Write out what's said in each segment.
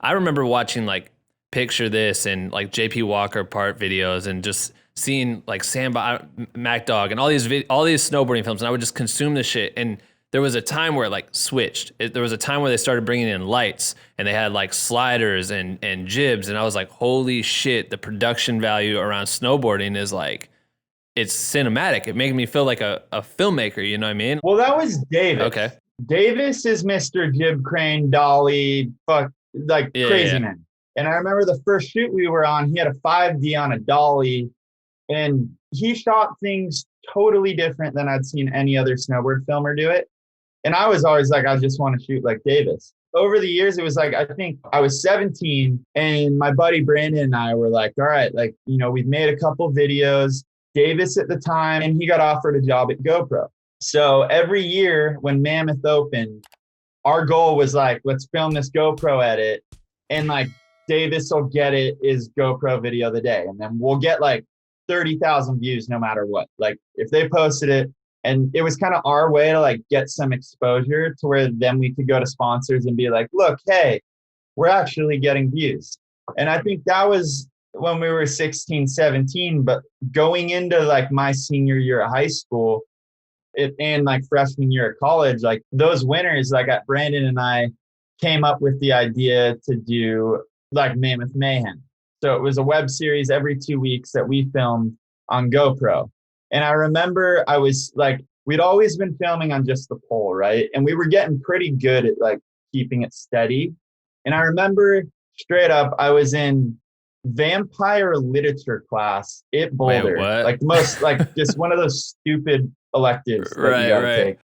I remember watching like Picture This and like JP Walker part videos and just seeing like Mac Dog and all these snowboarding films, and I would just consume this shit. And there was a time where it like switched. There was a time where they started bringing in lights and they had like sliders and jibs. And I was like, holy shit, the production value around snowboarding is like, it's cinematic. It made me feel like a filmmaker, you know what I mean? Well, that was Davis. Okay. Davis is Mr. Jib Crane, Dolly, crazy man. And I remember the first shoot we were on, he had a 5D on a Dolly, and he shot things totally different than I'd seen any other snowboard filmer do it. And I was always like, I just want to shoot like Davis. Over the years, it was like, I think I was 17 and my buddy Brandon and I were like, all right, like, you know, we've made a couple videos. Davis at the time, and he got offered a job at GoPro. So every year when Mammoth opened, our goal was like, let's film this GoPro edit, and like Davis will get it is GoPro video of the day. And then we'll get like 30,000 views no matter what. Like if they posted it, and it was kind of our way to like get some exposure to where then we could go to sponsors and be like, look, hey, we're actually getting views. And I think that was when we were 16, 17, but going into like my senior year of high school and like freshman year of college, like those winters, like Brandon and I came up with the idea to do like Mammoth Mayhem. So it was a web series every 2 weeks that we filmed on GoPro. And I remember I was like, we'd always been filming on just the pole, right? And we were getting pretty good at like keeping it steady. And I remember straight up, I was in vampire literature class at Boulder. Wait, like the most, like just one of those stupid electives that you gotta take.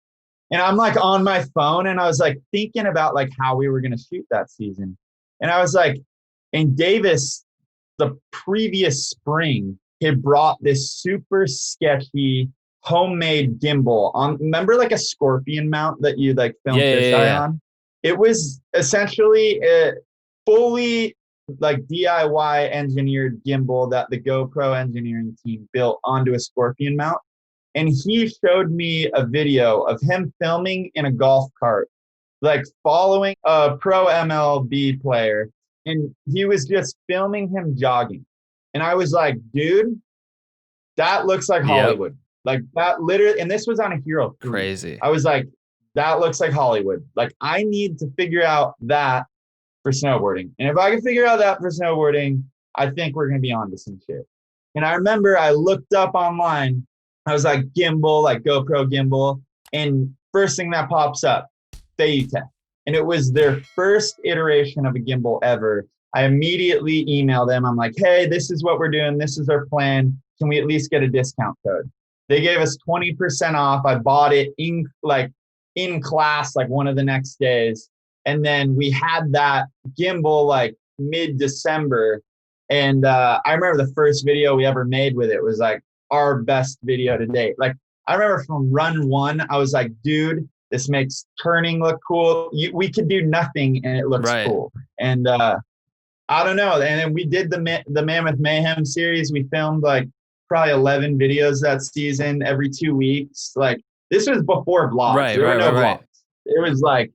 And I'm like on my phone and I was like thinking about like how we were going to shoot that season. And I was like, and Davis, the previous spring, had brought this super sketchy homemade gimbal on, remember like a scorpion mount that you like film fisheye on? It was essentially a fully like DIY engineered gimbal that the GoPro engineering team built onto a scorpion mount. And he showed me a video of him filming in a golf cart, like following a pro MLB player. And he was just filming him jogging. And I was like, dude, that looks like Hollywood. Like that literally, and this was on a Hero 3. Crazy. I was like, that looks like Hollywood. Like I need to figure out that for snowboarding. And if I can figure out that for snowboarding, I think we're going to be on to some shit. And I remember I looked up online, I was like gimbal, like GoPro gimbal. And first thing that pops up, Theutech. And it was their first iteration of a gimbal ever. I immediately emailed them. I'm like, hey, this is what we're doing. This is our plan. Can we at least get a discount code? They gave us 20% off. I bought it in class, like one of the next days. And then we had that gimbal like mid-December. And I remember the first video we ever made with it was like our best video to date. Like I remember from run one, I was like, dude, this makes turning look cool. We could do nothing and it looks cool. And I don't know. And then we did the Mammoth Mayhem series. We filmed like probably 11 videos that season every 2 weeks. Like this was before vlogs. There were no vlogs. It was like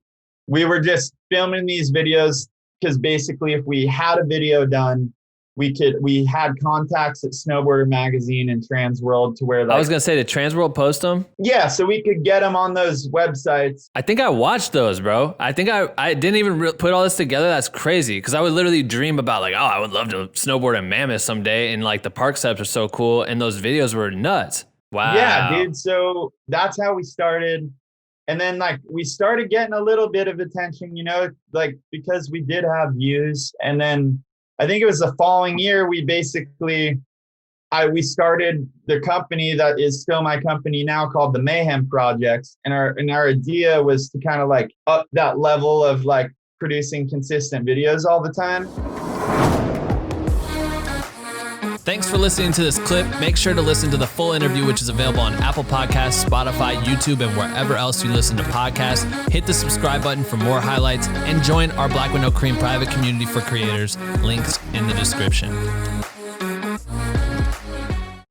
we were just filming these videos because basically if we had a video done, we had contacts at Snowboarder Magazine and Transworld to where like, I was going to say, did Transworld post them? Yeah, so we could get them on those websites. I think I watched those, bro. I think I didn't even put all this together. That's crazy. Because I would literally dream about like, oh, I would love to snowboard in Mammoth someday. And like the park steps are so cool. And those videos were nuts. Wow. Yeah, dude. So that's how we started. And then like we started getting a little bit of attention, you know, like because we did have views. And then I think it was the following year, we started the company that is still my company now called the Mayhem Projects. And our idea was to kind of like up that level of like producing consistent videos all the time. Thanks for listening to this clip. Make sure to listen to the full interview, which is available on Apple Podcasts, Spotify, YouTube, and wherever else you listen to podcasts. Hit the subscribe button for more highlights and join our Black with No Cream private community for creators. Links in the description.